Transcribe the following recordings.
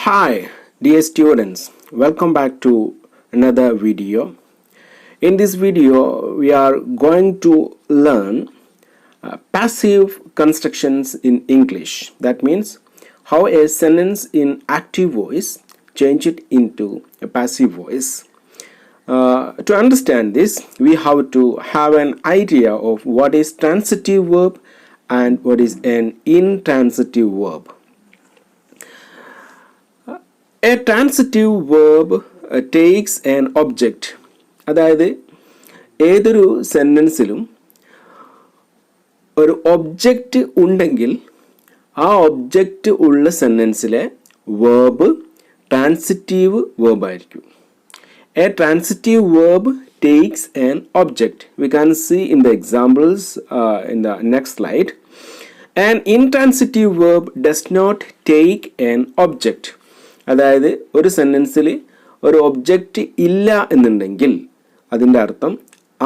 Hi dear students, welcome back to another video. In this video we are going to learn passive constructions in English. That means how a sentence in active voice change it into a passive voice. To understand this, we have to have an idea of what is transitive verb and what is an intransitive verb. A transitive verb takes an object. അതായത് ഏതൊരു സെന്റൻസിലും ഒരു object ഉണ്ടെങ്കിൽ ആ object ഉള്ള സെന്റൻസിലെ verb transitive verb ആയിരിക്കും. A transitive verb takes an object. We can see in the examples in the next slide. An intransitive verb does not take an object. അതായത് ഒരു സെന്റൻസിൽ ഒരു ഒബ്ജക്റ്റ് ഇല്ല എന്നുണ്ടെങ്കിൽ അതിൻ്റെ അർത്ഥം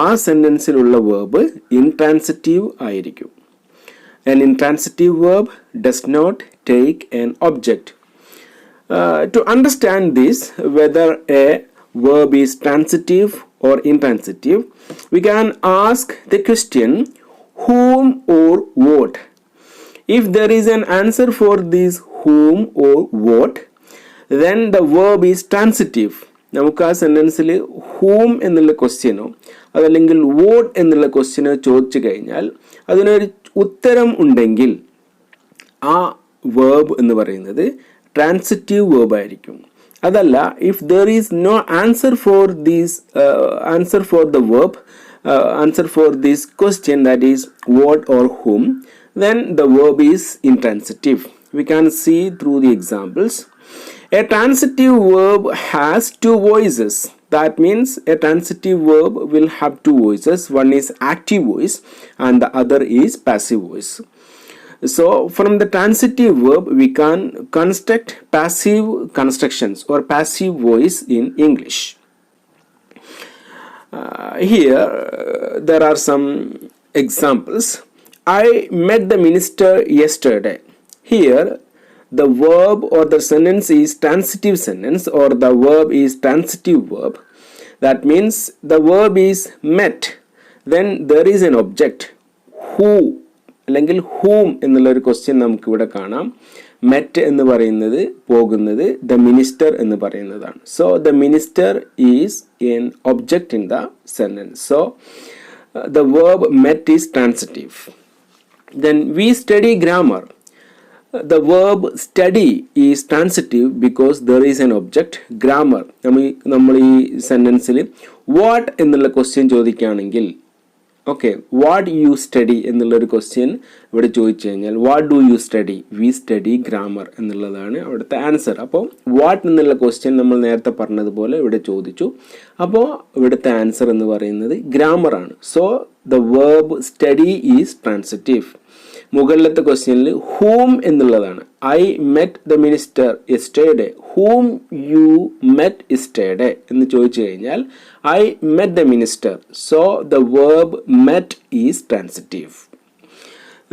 ആ സെന്റൻസിലുള്ള വേർബ് ഇൻട്രാൻസിറ്റീവ് ആയിരിക്കും. An intransitive verb does not take an object. To understand this, whether a verb is transitive or intransitive, we can ask the question whom or what. If there is an answer for this whom or what, then the verb is transitive. നമുക്ക് ആ സെൻറ്റൻസിൽ ഹൂം എന്നുള്ള ക്വസ്റ്റ്യനോ അതല്ലെങ്കിൽ vote എന്നുള്ള ക്വസ്റ്റ്യനോ ചോദിച്ചു കഴിഞ്ഞാൽ അതിനൊരു ഉത്തരം ഉണ്ടെങ്കിൽ ആ വേർബ് എന്ന് പറയുന്നത് ട്രാൻസിറ്റീവ് വേർബ് ആയിരിക്കും. അതല്ല, if there is no answer for these answer for the verb answer for this question, that is what or whom, then the verb is intransitive. We can see through the examples. A transitive verb has two voices. That means a transitive verb will have two voices. One is active voice and the other is passive voice. So from the transitive verb we can construct passive constructions or passive voice in English. Here there are some examples. I met the minister yesterday. Here the verb or the sentence is transitive sentence or the verb is transitive verb. That means the verb is met. Then there is an object. Who അല്ലെങ്കിൽ whom എന്നുള്ളൊരു question നമുക്കിവിടെ കാണാം. Met എന്ന് പറയുന്നത് പോകുന്നത് the minister എന്ന് പറയുന്നതാണ്. So the minister is N object in the sentence. So the verb met is transitive. Then we study grammar. The verb study is transitive because there is an object, grammar. നമ്മൾ ഈ സെന്റൻസിൽ what എന്നുള്ള question ചോദിക്കുകയാണെങ്കിൽ, okay, what you study എന്നുള്ളൊരു question ഇവിടെ ചോദിച്ചു കഴിഞ്ഞാൽ what do you study, we study grammar എന്നുള്ളതാണ് അവിടുത്തെ ആൻസർ. അപ്പോൾ വാട്ട് എന്നുള്ള ക്വസ്റ്റ്യൻ നമ്മൾ നേരത്തെ പറഞ്ഞതുപോലെ ഇവിടെ ചോദിച്ചു. അപ്പോൾ ഇവിടുത്തെ ആൻസർ എന്ന് പറയുന്നത് ഗ്രാമറാണ്. So the verb study is transitive. മുകളിലത്തെ ക്വസ്റ്റ്യനിൽ ഹൂം എന്നുള്ളതാണ്. I met the minister yesterday. Whom you met yesterday എന്ന് ചോദിച്ചു കഴിഞ്ഞാൽ I met the minister. So the verb met is transitive.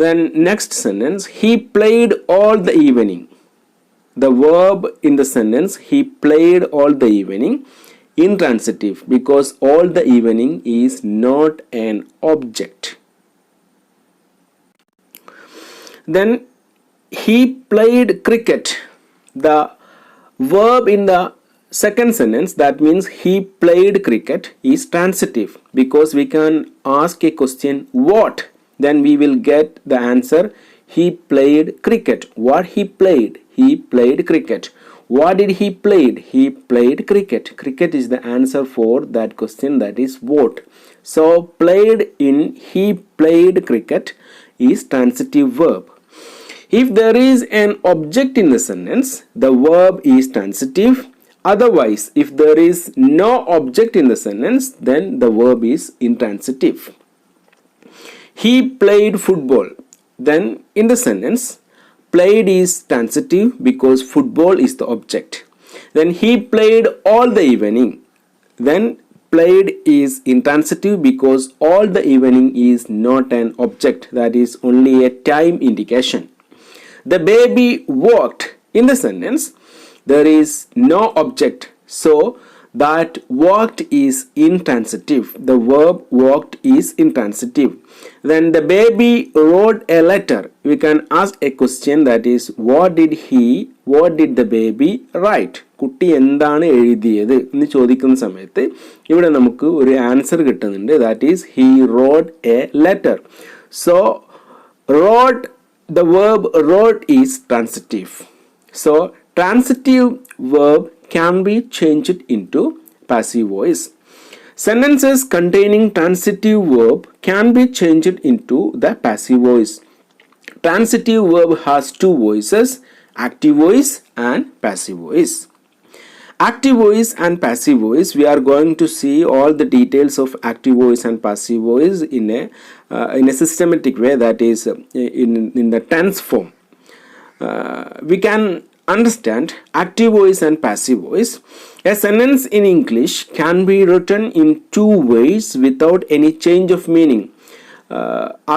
Then next sentence, he played all the evening. The verb in the sentence he played all the evening intransitive because all the evening is not an object. Then he played cricket. The verb in the second sentence, that means he played cricket, is transitive because we can ask a question what, then we will get the answer he played cricket. What he played? He played cricket. What did he played? He played cricket. Cricket is the answer for that question, that is what. So played in he played cricket is transitive verb. If there is an object in the sentence, the verb is transitive. Otherwise, if there is no object in the sentence, then the verb is intransitive. He played football. Then in the sentence, played is transitive because football is the object. Then he played all the evening. Then played is intransitive because all the evening is not an object, that is only a time indication. The baby walked. In the sentence, there is no object, so that walked is intransitive. The verb walked is intransitive. Then the baby wrote a letter. We can ask a question, that is, what did the baby write? കുട്ടി എന്താണ് എഴുതിയത് എന്ന് ചോദിക്കുന്ന സമയത്ത് ഇവിടെ നമുക്ക് ഒരു answer കിട്ടുന്നുണ്ട്, that is, he wrote a letter. So wrote, the verb wrote is transitive. So transitive verb can be changed into passive voice. Sentences containing transitive verb can be changed into the passive voice. Transitive verb has two voices, active voice and passive voice. Active voice and passive voice, we are going to see all the details of active voice and passive voice in a systematic way, that is in the tense form. We can understand active voice and passive voice. A sentence in English can be written in two ways without any change of meaning.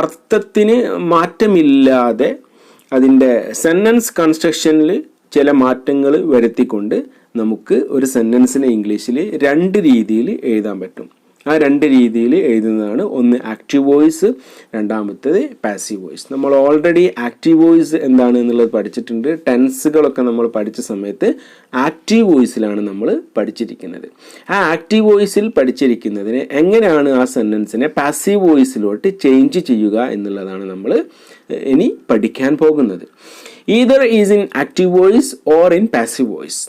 അർത്ഥത്തിന് മാറ്റമില്ലാതെ അതിൻ്റെ sentence കൺസ്ട്രക്ഷനിൽ ചില മാറ്റങ്ങൾ വരുത്തിക്കൊണ്ട് നമുക്ക് ഒരു സെൻറ്റൻസിനെ ഇംഗ്ലീഷിൽ രണ്ട് രീതിയിൽ എഴുതാൻ പറ്റും. ആ രണ്ട് രീതിയിൽ എഴുതുന്നതാണ്, ഒന്ന് ആക്റ്റീവ് വോയിസ്, രണ്ടാമത്തേത് പാസീവ് വോയിസ്. നമ്മൾ ഓൾറെഡി ആക്റ്റീവ് വോയിസ് എന്താണ് എന്നുള്ളത് പഠിച്ചിട്ടുണ്ട്. ടെൻസുകളൊക്കെ നമ്മൾ പഠിച്ച സമയത്ത് ആക്റ്റീവ് വോയിസിലാണ് നമ്മൾ പഠിച്ചിരിക്കുന്നത്. ആ ആക്റ്റീവ് വോയിസിൽ പഠിച്ചിരിക്കുന്നതിന് എങ്ങനെയാണ് ആ സെൻറ്റൻസിനെ പാസീവ് വോയിസിലോട്ട് ചേഞ്ച് ചെയ്യുക എന്നുള്ളതാണ് നമ്മൾ ഇനി പഠിക്കാൻ പോകുന്നത്. Either is in active voice or in passive voice.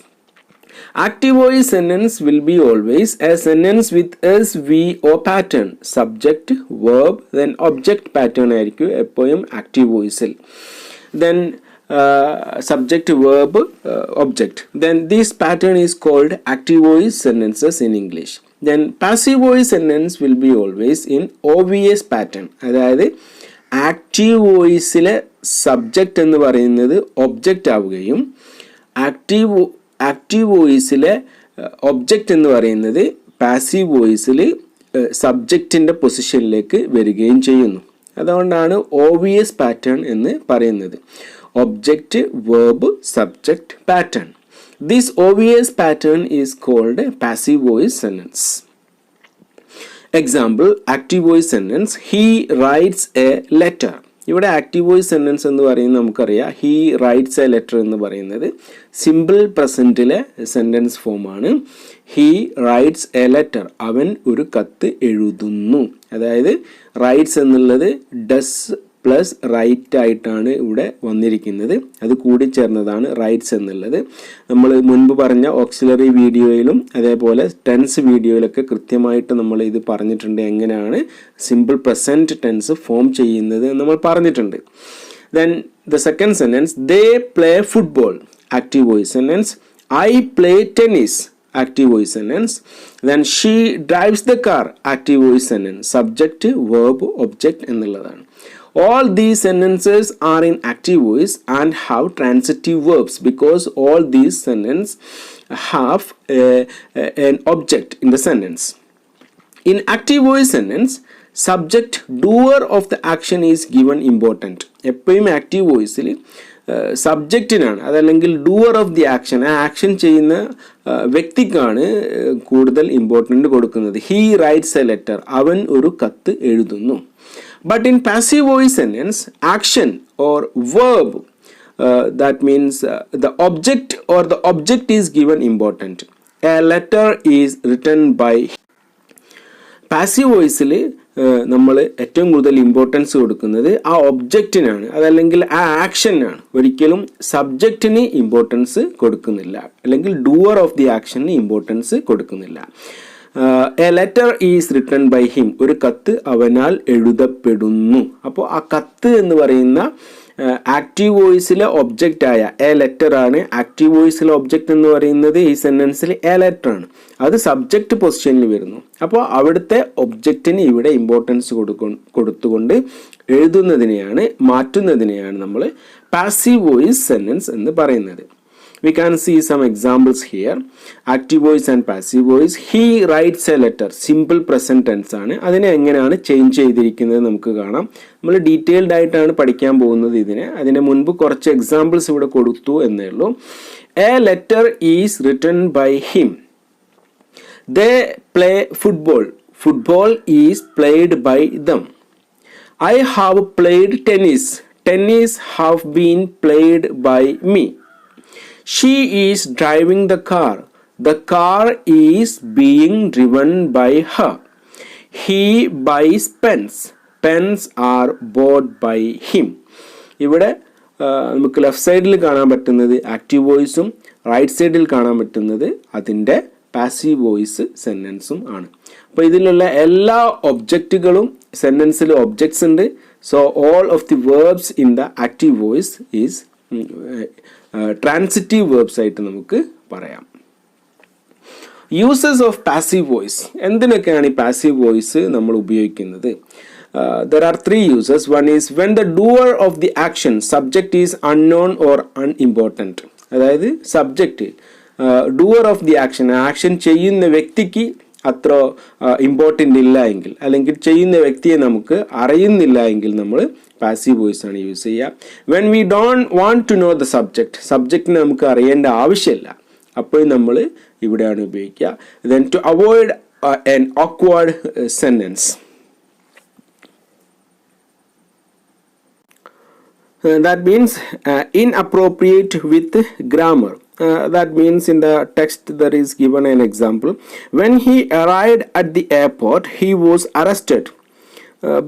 Active voice sentence will be always a sentence with S, V or pattern. Subject, verb, then object pattern ആയിരിക്കും എപ്പോഴും active വോയിസിൽ. Then subject, verb, object. Then this pattern is called active voice sentences in English. Then passive voice sentence will be always in obvious pattern. അതായത് active വോയിസിലെ subject എന്ന് പറയുന്നത് object ആവുകയും active വോയിസിലെ object എന്ന് പറയുന്നത് passive വോയിസിൽ സബ്ജക്റ്റിൻ്റെ പൊസിഷനിലേക്ക് വരികയും ചെയ്യുന്നു. അതുകൊണ്ടാണ് ഓബിയസ് പാറ്റേൺ എന്ന് പറയുന്നത്. Object, verb, subject, pattern. This OVS pattern is called passive voice sentence. Example, active voice sentence, he writes a letter. ഇവിടെ ആക്റ്റീവ് വോയിസ് സെൻറ്റൻസ് എന്ന് പറയുന്നത് നമുക്കറിയാം, ഹീ റൈറ്റ്സ് എ ലെറ്റർ എന്ന് പറയുന്നത് സിമ്പിൾ പ്രസൻറ്റിലെ സെൻറ്റൻസ് ഫോമാണ്. ഹീ റൈറ്റ്സ് എ ലെറ്റർ, അവൻ ഒരു കത്ത് എഴുതുന്നു. അതായത് റൈറ്റ്സ് എന്നുള്ളത് ഡസ് പ്ലസ് റൈറ്റ് ആയിട്ടാണ് ഇവിടെ വന്നിരിക്കുന്നത്. അത് കൂടിച്ചേർന്നതാണ് റൈറ്റ്സ് എന്നുള്ളത്. നമ്മൾ മുൻപ് പറഞ്ഞ ഓക്സിലറി വീഡിയോയിലും അതേപോലെ ടെൻസ് വീഡിയോയിലൊക്കെ കൃത്യമായിട്ട് നമ്മൾ ഇത് പറഞ്ഞിട്ടുണ്ട്, എങ്ങനെയാണ് സിമ്പിൾ പ്രസൻറ്റ് ടെൻസ് ഫോം ചെയ്യുന്നത് നമ്മൾ പറഞ്ഞിട്ടുണ്ട്. Then the second sentence, they play football, active voice sentence. I play tennis, active voice sentence. Then she drives the car, active voice sentence. Subject, verb, object എന്നുള്ളതാണ്. All these sentences are in active voice and have transitive verbs because all these sentences have an object in the sentence. In active voice sentence, subject, doer of the action is given important. എപ്പോഴും active വോയിസിൽ സബ്ജക്റ്റിനാണ്, അതല്ലെങ്കിൽ doer of the action, ആ action ചെയ്യുന്ന വ്യക്തിക്കാണ് കൂടുതൽ important കൊടുക്കുന്നത്. He writes a letter, അവൻ ഒരു കത്ത് എഴുതുന്നു. But in passive voice sentence, action or verb, that means the object or the object is given important. A letter is written by. Passive വോയിസിൽ നമ്മൾ ഏറ്റവും കൂടുതൽ ഇമ്പോർട്ടൻസ് കൊടുക്കുന്നത് ആ ഒബ്ജക്റ്റിനാണ്, അതല്ലെങ്കിൽ ആ ആക്ഷനാണ്. ഒരിക്കലും സബ്ജക്റ്റിന് ഇമ്പോർട്ടൻസ് കൊടുക്കുന്നില്ല, അല്ലെങ്കിൽ ഡൂവർ ഓഫ് ദി ആക്ഷന് ഇമ്പോർട്ടൻസ് കൊടുക്കുന്നില്ല. A letter is written by him, ഒരു കത്ത് അവനാൽ എഴുതപ്പെടുന്നു. അപ്പോൾ ആ കത്ത് എന്ന് പറയുന്ന ആക്റ്റീവ് വോയിസിലെ ഒബ്ജക്റ്റ് ആയ എ ലെറ്റർ ആണ്. ആക്റ്റീവ് വോയിസിലെ ഒബ്ജക്റ്റ് എന്ന് പറയുന്നത് ഈ സെന്റൻസിൽ എ ലെറ്റർ ആണ്. അത് സബ്ജക്റ്റ് പൊസിഷനിൽ വരുന്നു. അപ്പോൾ അവിടുത്തെ ഒബ്ജക്റ്റിന് ഇവിടെ ഇമ്പോർട്ടൻസ് കൊടുത്തുകൊണ്ട് എഴുതുന്നതിനെയാണ്, മാറ്റുന്നതിനെയാണ് നമ്മൾ പാസീവ് വോയിസ് സെന്റൻസ് എന്ന് പറയുന്നത്. We can see some examples here. Active voice and passive voice. He writes a letter. Simple present tense ആണ്. അതിനെ എങ്ങനെയാണ് ചേഞ്ച് ചെയ്തിരിക്കുന്നത് നമുക്ക് കാണാം. നമ്മൾ ഡീറ്റെയിൽഡ് ആയിട്ടാണ് പഠിക്കാൻ പോകുന്നത് ഇതിനെ. അതിന് മുൻപ് കുറച്ച് എക്സാമ്പിൾസ് ഇവിടെ കൊടുത്തു എന്നേ ഉള്ളൂ. A letter is written by him. They play football. Football is played by them. I have played tennis. Tennis have been played by me. She is driving the car. The car is being driven by her. He buys pens. Pens are bought by him. ഇവിടെ നമുക്ക് left സൈഡിൽ കാണാൻ പറ്റുന്നത് active വോയിസും right സൈഡിൽ കാണാൻ പറ്റുന്നത് അതിൻ്റെ passive voice സെൻറ്റൻസും ആണ്. അപ്പോൾ ഇതിലുള്ള എല്ലാ ഒബ്ജക്റ്റുകളും സെൻറ്റൻസിൽ ഒബ്ജക്ട്സ് ഉണ്ട്. So all of the verbs in the active voice is transitive verbs ആയിട്ട് നമുക്ക് പറയാം. Uses of passive voice. എന്തിനൊക്കെയാണ് ഈ പാസീവ് വോയിസ് നമ്മൾ ഉപയോഗിക്കുന്നത്? There are three uses. One is when the doer of the action subject is unknown or unimportant. അതായത് subject doer of the action ചെയ്യുന്ന വ്യക്തിക്ക് അത്ര ഇമ്പോർട്ടൻ്റ് ഇല്ല എങ്കിൽ, അല്ലെങ്കിൽ ചെയ്യുന്ന വ്യക്തിയെ നമുക്ക് അറിയുന്നില്ല എങ്കിൽ നമ്മൾ പാസീവ് വോയിസ് ആണ് യൂസ് ചെയ്യുക. When we don't want to know the സബ്ജക്റ്റിനെ നമുക്ക് അറിയേണ്ട ആവശ്യമില്ല, അപ്പോൾ നമ്മൾ ഇവിടെയാണ് ഉപയോഗിക്കുക. Then to avoid an awkward sentence. That means inappropriate with grammar. That means in the text there is given an example. When he arrived at the airport, he was arrested.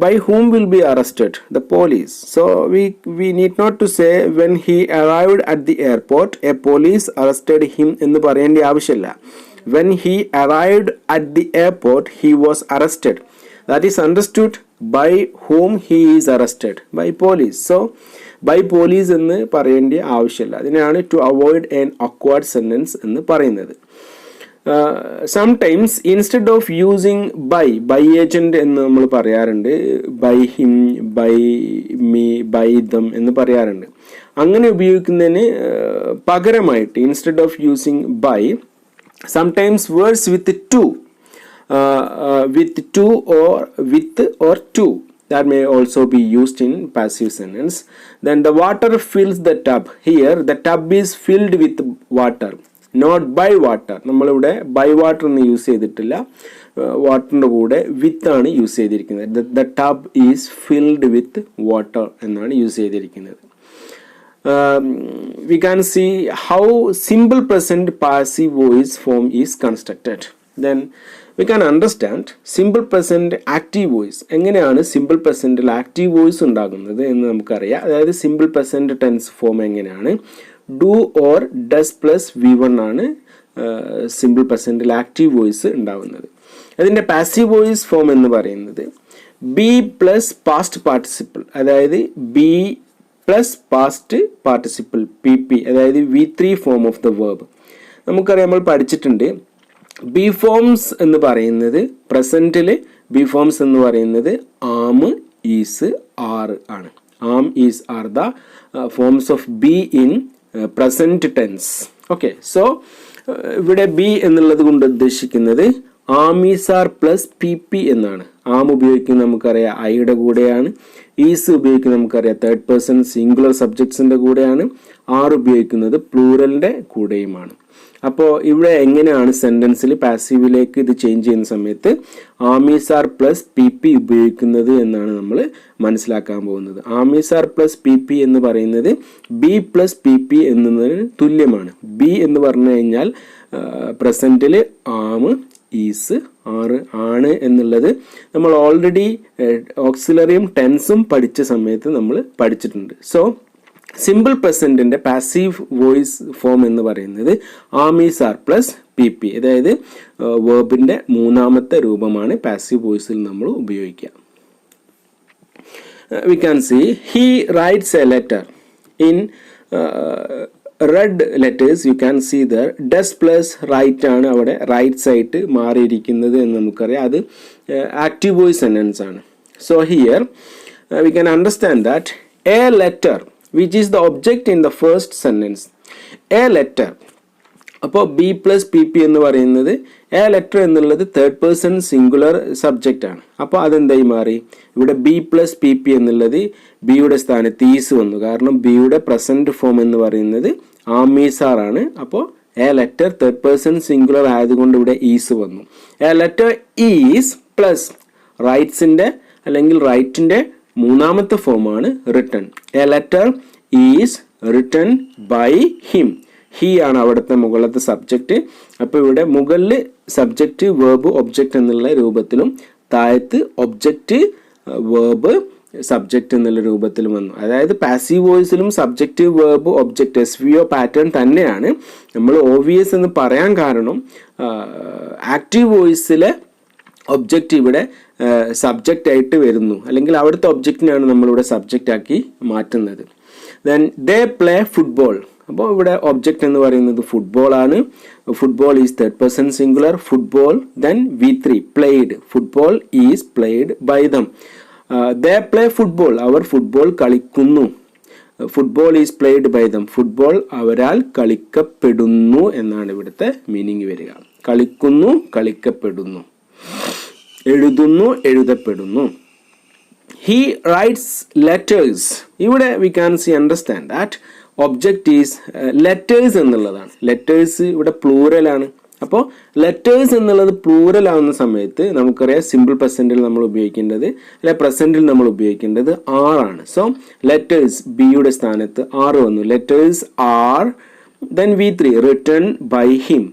By whom will be arrested? The police. So we need not to say when he arrived at the airport, a police arrested him എന്ന് പറയേണ്ട ആവശ്യമില്ല. When he arrived at the airport, he was arrested. That is understood by whom he is arrested. By police. So by police എന്ന് പറയേണ്ട ആവശ്യമില്ല. അതിനാണ് to avoid an awkward sentence എന്ന് പറയുന്നത്. Sometimes instead of using by agent എന്ന് നമ്മൾ പറയാറുണ്ട്. By him, by me, by them എന്ന് പറയാറുണ്ട്. അങ്ങനെ ഉപയോഗിക്കുന്നതിന് പകരമായിട്ട് instead of using by, sometimes words with to or two. That may also be used in passive sentence. Then the water fills the tub. Here the tub is filled with water, not by water. നമ്മളിവിടെ by water എന്ന് use ചെയ്തിട്ടില്ല, വാട്ടറിൻ്റെ കൂടെ with ആണ് use ചെയ്തിരിക്കുന്നത്. The tub is filled with water എന്നാണ് use ചെയ്തിരിക്കുന്നത്. We can see how simple present passive voice form is constructed. Then we can understand simple present active voice. എങ്ങനെയാണ് simple പ്രസൻറ്റിൽ active voice ഉണ്ടാകുന്നത് എന്ന് നമുക്കറിയാം. അതായത് simple present tense form എങ്ങനെയാണ്? Do or does plus V1 ആണ് simple പ്രസൻറ്റിൽ active voice ഉണ്ടാകുന്നത്. അതിൻ്റെ passive voice form എന്ന് പറയുന്നത് ബി പ്ലസ് പാസ്റ്റ് പാർട്ടിസിപ്പിൾ, അതായത് B plus past participle PP, അതായത് V3 form of the verb. നമുക്കറിയാം, നമ്മൾ പഠിച്ചിട്ടുണ്ട് ബി ഫോംസ് എന്ന് പറയുന്നത് പ്രസൻറ്റിൽ ബി ഫോംസ് എന്ന് പറയുന്നത് ആം, ഈസ്, ആർ ആണ്. Am, is, are the forms of be in present tense. Okay, so ഇവിടെ ബി എന്നുള്ളത് കൊണ്ട് ഉദ്ദേശിക്കുന്നത് am, is, are plus PP എന്നാണ്. ആം ഉപയോഗിക്കുന്നത് നമുക്കറിയാം ഐയുടെ കൂടെയാണ്. ഈസ് ഉപയോഗിക്കുന്നത് നമുക്കറിയാം തേർഡ് പേഴ്സൺ സിംഗുലർ സബ്ജക്ട്സിൻ്റെ കൂടെയാണ്. ആർ ഉപയോഗിക്കുന്നത് പ്ലൂറലിൻ്റെ കൂടെയുമാണ്. അപ്പോൾ ഇവിടെ എങ്ങനെയാണ് സെൻറ്റൻസിൽ പാസീവിലേക്ക് ഇത് ചേഞ്ച് ചെയ്യുന്ന സമയത്ത് ആമീസ് ആർ പ്ലസ് PP ഉപയോഗിക്കുന്നത് എന്നാണ് നമ്മൾ മനസ്സിലാക്കാൻ പോകുന്നത്. ആമീസ് ആർ പ്ലസ് PP എന്ന് പറയുന്നത് ബി പ്ലസ് PP എന്നതിന് തുല്യമാണ്. ബി എന്ന് പറഞ്ഞു കഴിഞ്ഞാൽ പ്രസൻറ്റിൽ ആം, ഈസ്, ആറ് ആണ് എന്നുള്ളത് നമ്മൾ ഓൾറെഡി ഓക്സിലറിയും ടെൻസും പഠിച്ച സമയത്ത് നമ്മൾ പഠിച്ചിട്ടുണ്ട്. സോ സിമ്പിൾ പ്രസൻറ്റിൻ്റെ പാസീവ് വോയിസ് ഫോം എന്ന് പറയുന്നത് ആമീസ് ആർ പ്ലസ് PP, അതായത് വേർബിൻ്റെ മൂന്നാമത്തെ രൂപമാണ് പാസീവ് വോയിസിൽ നമ്മൾ ഉപയോഗിക്കുക. We can see he writes a letter. In red letters you can see there does plus write ആണ് അവിടെ റൈറ്റ്സ് ആയിട്ട് മാറിയിരിക്കുന്നത് എന്ന് നമുക്കറിയാം. അത് ആക്റ്റീവ് വോയിസ് സെൻറ്റൻസ് ആണ്. So here we can understand that a letter which is the object in the first sentence. A letter. അപ്പോൾ B plus PP എന്ന് പറയുന്നത് എ ലെറ്റർ എന്നുള്ളത് തേർഡ് പേഴ്സൺ സിംഗുലർ സബ്ജക്റ്റ് ആണ്. അപ്പോൾ അതെന്തായി മാറി? ഇവിടെ ബി പ്ലസ് PP എന്നുള്ളത് ബിയുടെ സ്ഥാനത്ത് ഈസ് വന്നു. കാരണം ബിയുടെ പ്രസൻറ്റ് ഫോം എന്ന് പറയുന്നത് ആമീസ് ആറാണ്. അപ്പോൾ a letter third person singular ആയതുകൊണ്ട് ഇവിടെ ഈസ് വന്നു. എ ലെറ്റർ ഈസ് പ്ലസ് റൈറ്റ്സിൻ്റെ അല്ലെങ്കിൽ റൈറ്റിൻ്റെ മൂന്നാമത്തെ ഫോമാണ് written. A letter is written by him. He ആണ് അവിടുത്തെ മുകളിലത്തെ സബ്ജക്റ്റ്. അപ്പോൾ ഇവിടെ മുകളിൽ സബ്ജക്റ്റ് വേർബ് ഒബ്ജക്റ്റ് എന്നുള്ള രൂപത്തിലും താഴത്ത് ഒബ്ജക്റ്റ് വേർബ് സബ്ജക്റ്റ് എന്നുള്ള രൂപത്തിലും വന്നു. അതായത് പാസീവ് വോയിസിലും subject verb object SVO pattern തന്നെയാണ്. നമ്മൾ OVS എന്ന് പറയാൻ കാരണം ആക്റ്റീവ് വോയിസിലെ ഒബ്ജക്റ്റ് ഇവിടെ സബ്ജക്റ്റ് ആയിട്ട് വരുന്നു, അല്ലെങ്കിൽ അവിടുത്തെ ഒബ്ജക്റ്റിനെയാണ് നമ്മളിവിടെ സബ്ജക്റ്റ് ആക്കി മാറ്റുന്നത്. Then they play football. അപ്പോൾ ഇവിടെ ഒബ്ജക്റ്റ് എന്ന് പറയുന്നത് ഫുട്ബോൾ ആണ്. Football is third person singular. Football then V3 played. Football is played by them. They play football. അവർ ഫുട്ബോൾ കളിക്കുന്നു. Football is played by them. Football അവരാൽ കളിക്കപ്പെടുന്നു എന്നാണ് ഇവിടുത്തെ മീനിങ് വരിക. കളിക്കുന്നു, കളിക്കപ്പെടുന്നു. എഴുതുന്നു, എഴുതപ്പെടുന്നു. He writes letters. ഇവിടെ we can see understand that object is letters എന്നുള്ളതാണ്. ലെറ്റേഴ്സ് ഇവിടെ പ്ലൂറൽ ആണ്. അപ്പോൾ ലെറ്റേഴ്സ് എന്നുള്ളത് പ്ലൂറൽ ആവുന്ന സമയത്ത് നമുക്കറിയാം സിമ്പിൾ പ്രസൻറ്റിൽ നമ്മൾ ഉപയോഗിക്കേണ്ടത് അല്ലെ പ്രസൻറ്റിൽ നമ്മൾ ഉപയോഗിക്കേണ്ടത് ആണ്. സോ ലെറ്റേഴ്സ് ബിയുടെ സ്ഥാനത്ത് ആർ വന്നു. Letters are then V3 written by him.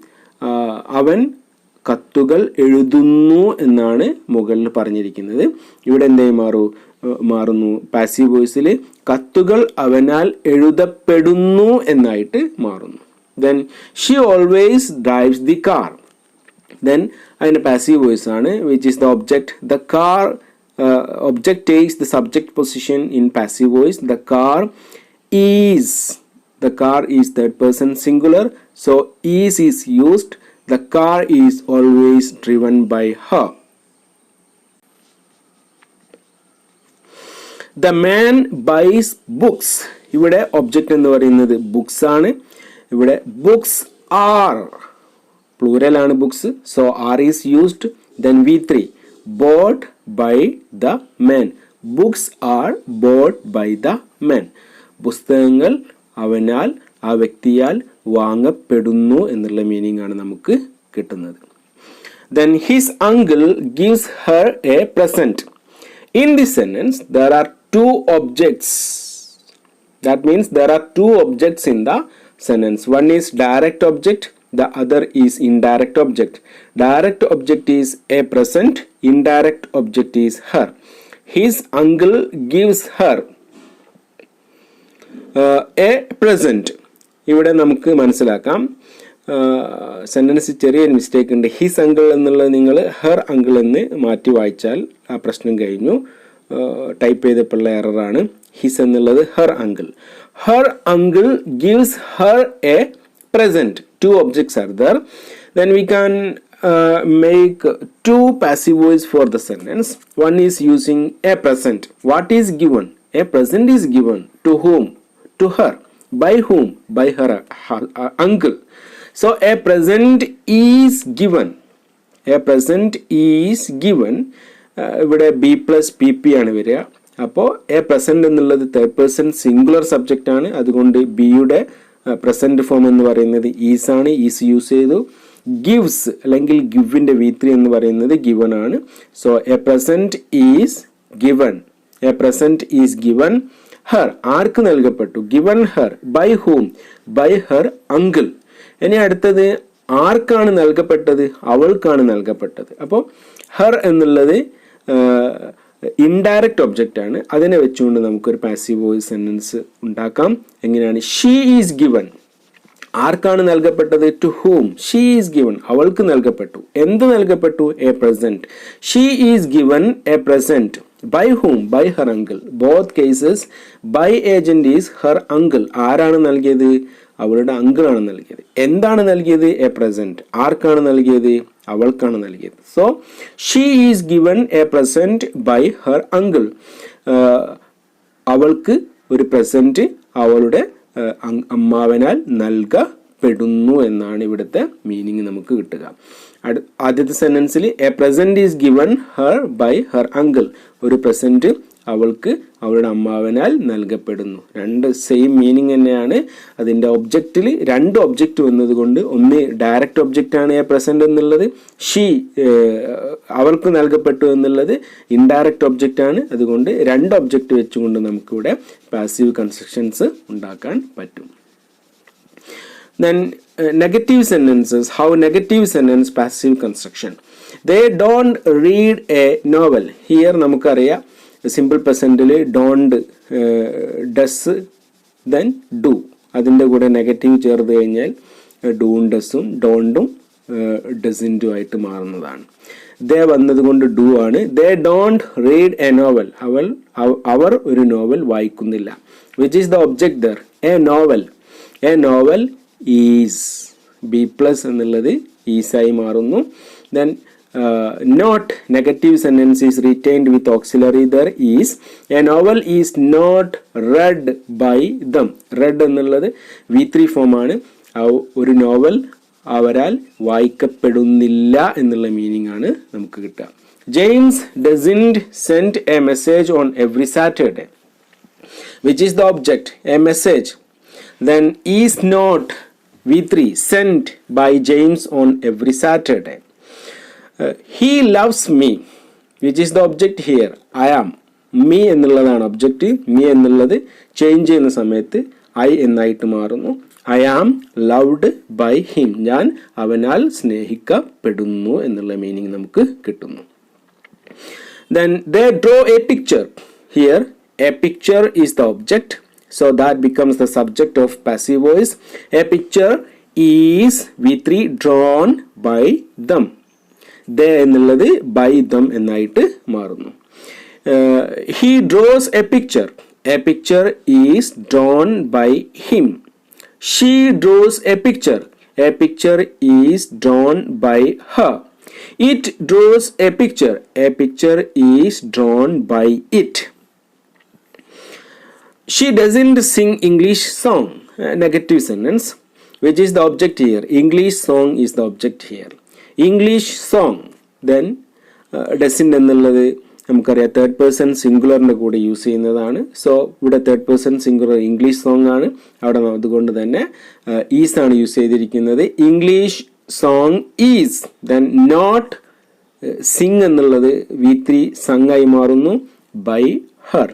അവൻ കത്തുകൾ എഴുതുന്നു എന്നാണ് മുകളിൽ പറഞ്ഞിരിക്കുന്നത്. ഇവിടെ എന്തായി മാറുന്നു? പാസീവ് വോയിസിൽ കത്തുകൾ അവനാൽ എഴുതപ്പെടുന്നു എന്നായിട്ട് മാറുന്നു. Then she always drives the car. Then അതിൻ്റെ പാസീവ് വോയിസ് ആണ് which is the object. The car object takes the subject position in passive voice. The car is third person singular. So is used. The car is always driven by her. The man buys books. ഇവിടെ object എന്ന് പറയുന്നത് books ആണ്. ഇവിടെ books are plural ആണ് books. So are is used. Then V3 bought by the man. Books are bought by the man. പുസ്തകങ്ങൾ അവനാൽ ആ വ്യക്തിയാൽ വാങ്ങപ്പെടുന്നു എന്നുള്ള meaning ആണ് നമുക്ക് കിട്ടുന്നത്. Then his uncle gives her a present. In this sentence there are two objects. That means there are two objects in the sentence. One is direct object, the other is indirect object. Direct object is a present, indirect object is her. His uncle gives her a present. ഇവിടെ നമുക്ക് മനസ്സിലാക്കാം sentence ചെറിയൊരു mistake ഉണ്ട്. His uncle എന്നുള്ളത് നിങ്ങൾ her uncle എന്ന് മാറ്റി വായിച്ചാൽ ആ പ്രശ്നം കഴിഞ്ഞു. ടൈപ്പ് ചെയ്തപ്പോഴുള്ള എററാണ്. ഹിസ് എന്നുള്ളത് her uncle. Her uncle gives her A present. Two objects are there. Then we can make two passive voice for the sentence. One is using a present. What is given? A present is given to whom? To her. By whom? By her uncle. So a present is given. A present is given. ഇവിടെ B plus P P ആണ് വരിക. അപ്പോൾ A present എന്നുള്ളത് third person singular subject ആണ്. അതുകൊണ്ട് ബിയുടെ present form എന്ന് പറയുന്നത് ഈസ് ആണ്. ഈസ് യൂസ് ചെയ്തു. ഗിവ്സ് അല്ലെങ്കിൽ ഗിവിൻ്റെ V3 എന്ന് പറയുന്നത് ഗിവൺ ആണ്. So a present is given. A present is given her. ആർക്ക് നൽകപ്പെട്ടു? Given her. By whom? By her uncle. ഇനി അടുത്തത് ആർക്കാണ് നൽകപ്പെട്ടത്? അവൾക്കാണ് നൽകപ്പെട്ടത്. അപ്പോൾ ഹർ എന്നുള്ളത് ഇൻഡയറക്റ്റ് ഒബ്ജക്റ്റ് ആണ്. അതിനെ വെച്ചുകൊണ്ട് നമുക്കൊരു പാസീവ് വോയിസ് സെന്റൻസ് ഉണ്ടാക്കാം. എങ്ങനെയാണ്? She is given. ആർക്കാണ് നൽകപ്പെട്ടത്? To whom? She is given. അവൾക്ക് നൽകപ്പെട്ടു. എന്ത് നൽകപ്പെട്ടു? A present. She is given a present. By whom? By her uncle. Both cases by agent is her uncle. ആരാണ് നൽകിയത്? അവളുടെ അങ്കിളാണ് നൽകിയത്. എന്താണ് നൽകിയത്? A present. ആർക്കാണ് നൽകിയത്? അവൾക്കാണ് നൽകിയത്. So she is given a present by her uncle. അവൾക്ക് ഒരു പ്രസന്റ് അവളുടെ അമ്മാവനാൽ നൽകപ്പെടുന്നു എന്നാണ് ഇവിടുത്തെ മീനിങ് നമുക്ക് കിട്ടുക. ആദ്യത്തെ സെന്റൻസിൽ A present is given her by her uncle. ഒരു പ്രസന്റ് അവൾക്ക് അവളുടെ അമ്മാവനാൽ നൽകപ്പെടുന്നു. രണ്ട് സെയിം മീനിങ് തന്നെയാണ്. അതിൻ്റെ ഒബ്ജക്റ്റിൽ രണ്ട് ഒബ്ജക്റ്റ് വന്നതുകൊണ്ട് ഒന്ന് ഡയറക്റ്റ് ഒബ്ജക്റ്റാണ് എ പ്രസൻറ്റ് എന്നുള്ളത്, ഷീ അവൾക്ക് നൽകപ്പെട്ടു എന്നുള്ളത് ഇൻഡയറക്റ്റ് ഒബ്ജക്റ്റാണ്. അതുകൊണ്ട് രണ്ട് ഒബ്ജക്റ്റ് വെച്ചുകൊണ്ട് നമുക്കിവിടെ പാസീവ് കൺസ്ട്രക്ഷൻസ് ഉണ്ടാക്കാൻ പറ്റും. Then negative sentences, how negative sentence passive construction. They don't read a novel. Here നമുക്കറിയാം സിമ്പിൾ പ്രസൻറ്റിൽ ഡോണ്ട്, ഡസ്, ദെൻ ഡു, അതിൻ്റെ കൂടെ നെഗറ്റീവ് ചേർത്ത് കഴിഞ്ഞാൽ ഡൂം ഡസും ഡോണ്ടും ഡസിൻറ്റും ആയിട്ട് മാറുന്നതാണ്. ദേ വന്നതുകൊണ്ട് ഡു ആണ്. They don't read a novel, അവർ ഒരു നോവൽ വായിക്കുന്നില്ല. Which is the object there? A novel. A novel is, be plus എന്നുള്ളത് ഈസായി മാറുന്നു. Then not, negative sentence is retained with auxiliary there is. A novel is not read by them. Read എന്നുള്ളത് V3 ഫോമാണ്. ഒരു novel അവരാൽ വായിക്കപ്പെടുന്നില്ല എന്നുള്ള meaning ആണ് നമുക്ക് കിട്ടുക. James doesn't send A message on every Saturday. Which is the object? A message. Then is not V3 sent by James on every Saturday. He loves me. Which is the object here? I am. Me എന്നുള്ളതാണ് object. me എന്നുള്ളത് change ചെയ്യുന്ന സമയത്ത് I എന്നായിട്ട് മാറുന്നു. I am loved by him. ഞാൻ അവനാൽ സ്നേഹിക്കപ്പെടുന്നു എന്നുള്ള meaning നമുക്ക് കിട്ടുന്നു. Then they draw a picture. Here a picture is the object. So that becomes the subject of passive voice. A picture is V3 drawn by them. They എന്നുള്ളത് by them എന്നായിട്ട് മാറുന്നു. He draws a picture. A picture is drawn by him. She draws a picture. A picture is drawn by her. It draws a picture. A picture is drawn by it. She doesn't sing English song. Negative sentence. Which is the object here? English song is the object here. English song. Then doesn't എന്നുള്ളത് നമുക്കറിയാം third person സിംഗുലറിൻ്റെ കൂടെ use ചെയ്യുന്നതാണ്. So ഇവിടെ third person singular English song ആണ്. അവിടെ അതുകൊണ്ട് തന്നെ is ആണ് യൂസ് ചെയ്തിരിക്കുന്നത്. English song is. Then not sing എന്നുള്ളത് V3 സങ് ആയി മാറുന്നു by her.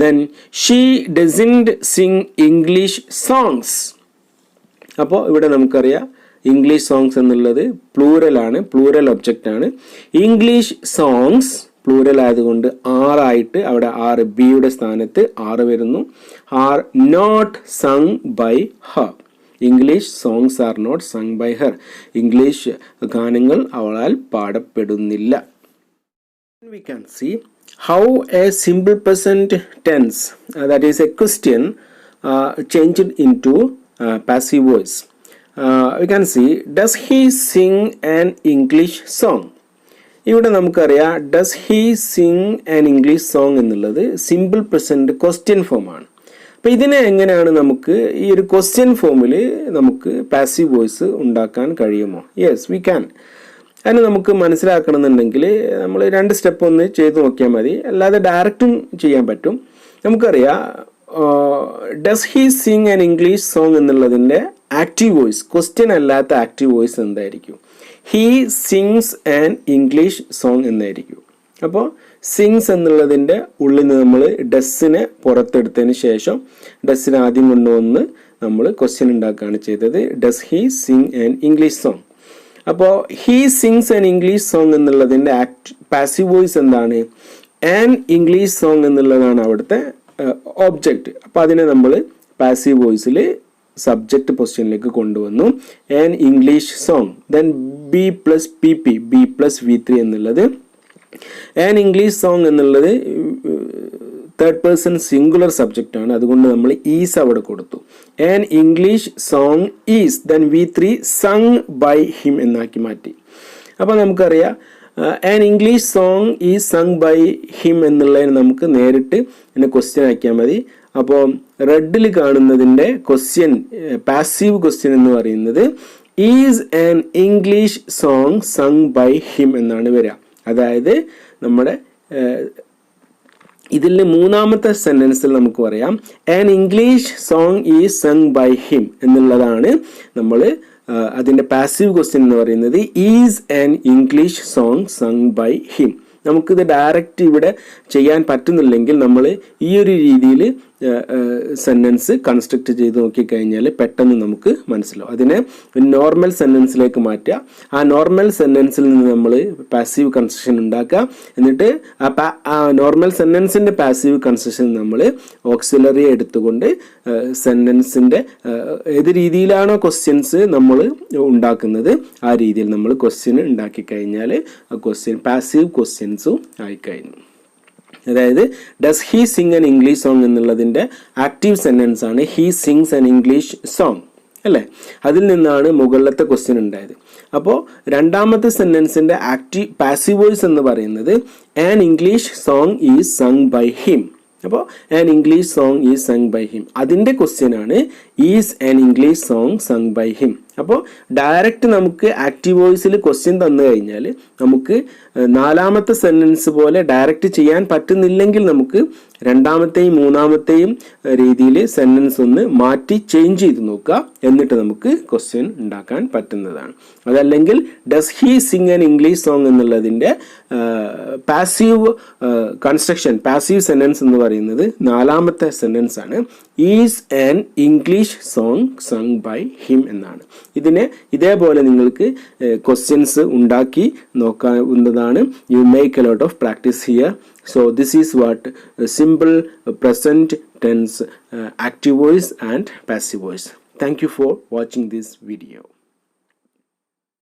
Then she doesn't sing English songs. അപ്പോൾ ഇവിടെ നമുക്കറിയാം ഇംഗ്ലീഷ് സോങ്സ് എന്നുള്ളത് പ്ലൂറൽ ആണ്, പ്ലൂറൽ ഒബ്ജക്റ്റ് ആണ്. ഇംഗ്ലീഷ് സോങ്സ് പ്ലൂറൽ ആയതുകൊണ്ട് ആറായിട്ട് അവിടെ ആറ് ബിയുടെ സ്ഥാനത്ത് ആറ് വരുന്നു. Are not sung by her. English songs are not sung by her. English ഗാനങ്ങൾ അവളാൽ പാടപ്പെടുന്നില്ല. We can see how a simple present tense, that is a question, changed into passive voice. We can see, does he sing an English song? ഇവിടെ നമുക്കറിയാം does he sing an English song എന്നുള്ളത് simple present question ഫോമാണ്. അപ്പോൾ ഇതിനെ എങ്ങനെയാണ് നമുക്ക് ഈ ഒരു ക്വസ്റ്റ്യൻ ഫോമിൽ നമുക്ക് പാസീവ് വോയിസ് ഉണ്ടാക്കാൻ കഴിയുമോ? Yes, we can. അതിന് നമുക്ക് മനസ്സിലാക്കണമെന്നുണ്ടെങ്കിൽ നമ്മൾ രണ്ട് സ്റ്റെപ്പ് ഒന്ന് ചെയ്ത് നോക്കിയാൽ മതി. അല്ലാതെ ഡയറക്റ്റും ചെയ്യാൻ പറ്റും. നമുക്കറിയാം does he sing an English song എന്നുള്ളതിൻ്റെ ആക്റ്റീവ് വോയിസ്, ക്വസ്റ്റ്യൻ അല്ലാത്ത ആക്റ്റീവ് വോയിസ് എന്തായിരിക്കും? He sings an English song എന്നായിരിക്കും. അപ്പോൾ സിങ്സ് എന്നുള്ളതിൻ്റെ ഉള്ളിൽ നിന്ന് നമ്മൾ ഡസ്സിനെ പുറത്തെടുത്തതിന് ശേഷം ഡസ്സിനെ ആദ്യം കൊണ്ടുവന്ന് നമ്മൾ ക്വസ്റ്റ്യൻ ഉണ്ടാക്കുകയാണ് ചെയ്തത്. Does he sing an English song. അപ്പോൾ he sings an English song എന്നുള്ളതിൻ്റെ പാസീവ് വോയിസ് എന്താണ്? ആൻ ഇംഗ്ലീഷ് സോങ് എന്നുള്ളതാണ് അവിടുത്തെ ഒബ്ജക്റ്റ്. അപ്പോൾ അതിനെ നമ്മൾ പാസീവ് വോയിസിൽ സബ്ജക്റ്റ് പൊസിഷനിലേക്ക് കൊണ്ടുവന്നു. An English song. Then B plus P P, B plus V3 എന്നുള്ളത്. ആൻ ഇംഗ്ലീഷ് സോങ് എന്നുള്ളത് തേർഡ് പേഴ്സൺ സിംഗുലർ സബ്ജക്റ്റ് ആണ്. അതുകൊണ്ട് നമ്മൾ ഈസ് അവിടെ കൊടുത്തു. An English song is. Then V3 sung by him എന്നാക്കി മാറ്റി. അപ്പോൾ നമുക്കറിയാം an English song is sung by him എന്നുള്ളതിന് നമുക്ക് നേരിട്ട് എന്നെ ക്വസ്റ്റ്യൻ ആക്കിയാൽ മതി. അപ്പോൾ റെഡിൽ കാണുന്നതിൻ്റെ ക്വസ്റ്റ്യൻ, പാസീവ് ക്വസ്റ്റ്യൻ എന്ന് പറയുന്നത് is an English song sung by him എന്നാണ് വരിക. അതായത് നമ്മുടെ ഇതിൽ മൂന്നാമത്തെ സെൻറ്റൻസിൽ നമുക്ക് പറയാം an English song is sung by him എന്നുള്ളതാണ് നമ്മൾ അതിൻ്റെ പാസീവ് ക്വസ്റ്റ്യൻ എന്ന് പറയുന്നത്. Is an English song sung by him. നമുക്കിത് ഡയറക്റ്റ് ഇവിടെ ചെയ്യാൻ പറ്റുന്നില്ലെങ്കിൽ നമ്മൾ ഈ ഒരു രീതിയിൽ സെൻറ്റൻസ് കൺസ്ട്രക്റ്റ് ചെയ്ത് നോക്കിക്കഴിഞ്ഞാൽ പെട്ടെന്ന് നമുക്ക് മനസ്സിലാവും. അതിനെ നോർമൽ സെൻറ്റൻസിലേക്ക് മാറ്റുക. ആ നോർമൽ സെൻറ്റൻസിൽ നിന്ന് നമ്മൾ പാസീവ് കൺസ്ട്രക്ഷൻ ഉണ്ടാക്കുക. എന്നിട്ട് ആ നോർമൽ സെൻറ്റൻസിൻ്റെ പാസീവ് കൺസ്ട്രക്ഷൻ നമ്മൾ ഓക്സിലറി എടുത്തുകൊണ്ട് സെൻറ്റൻസിൻ്റെ ഏത് രീതിയിലാണോ ക്വസ്റ്റ്യൻസ് നമ്മൾ ഉണ്ടാക്കുന്നത് ആ രീതിയിൽ നമ്മൾ ക്വസ്റ്റ്യൻ ഉണ്ടാക്കി കഴിഞ്ഞാൽ ആ ക്വസ്റ്റ്യൻ പാസീവ് ക്വസ്റ്റ്യൻസും ആയിക്കഴിഞ്ഞു. അതായത് does he sing an English song എന്നുള്ളതിൻ്റെ ആക്റ്റീവ് സെൻറ്റൻസ് ആണ് he sings an English song അല്ലേ. അതിൽ നിന്നാണ് മുകളിലത്തെ ക്വസ്റ്റ്യൻ ഉണ്ടായത്. അപ്പോൾ രണ്ടാമത്തെ സെൻറ്റൻസിൻ്റെ പാസീവ് വോയിസ് എന്ന് പറയുന്നത് an English song is sung by him. അപ്പോൾ an English song is sung by him. അതിൻ്റെ ക്വസ്റ്റ്യൻ ആണ് is an English song sung by him. അപ്പോൾ ഡയറക്റ്റ് നമുക്ക് ആക്റ്റീവ് വോയിസിൽ ക്വസ്റ്റ്യൻ തന്നു കഴിഞ്ഞാൽ നമുക്ക് നാലാമത്തെ സെൻറ്റൻസ് പോലെ ഡയറക്റ്റ് ചെയ്യാൻ പറ്റുന്നില്ലെങ്കിൽ നമുക്ക് രണ്ടാമത്തെയും മൂന്നാമത്തെയും രീതിയിൽ സെൻറ്റൻസ് ഒന്ന് മാറ്റി ചേഞ്ച് ചെയ്ത് നോക്കുക. എന്നിട്ട് നമുക്ക് ക്വസ്റ്റ്യൻ ഉണ്ടാക്കാൻ പറ്റുന്നതാണ്. അതല്ലെങ്കിൽ does he sing an English song എന്നുള്ളതിൻ്റെ പാസീവ് കൺസ്ട്രക്ഷൻ പാസീവ് സെൻറ്റൻസ് എന്ന് പറയുന്നത് നാലാമത്തെ സെൻറ്റൻസ് ആണ് is an English song sung by him എന്നാണ്. ഇതിനെ ഇതേപോലെ നിങ്ങൾക്ക് ക്വസ്റ്റ്യൻസ് ഉണ്ടാക്കി നോക്കാവുന്നതാണ്. You make a lot of practice here. So this is what simple present tense active voice and passive voice. Thank you for watching this video.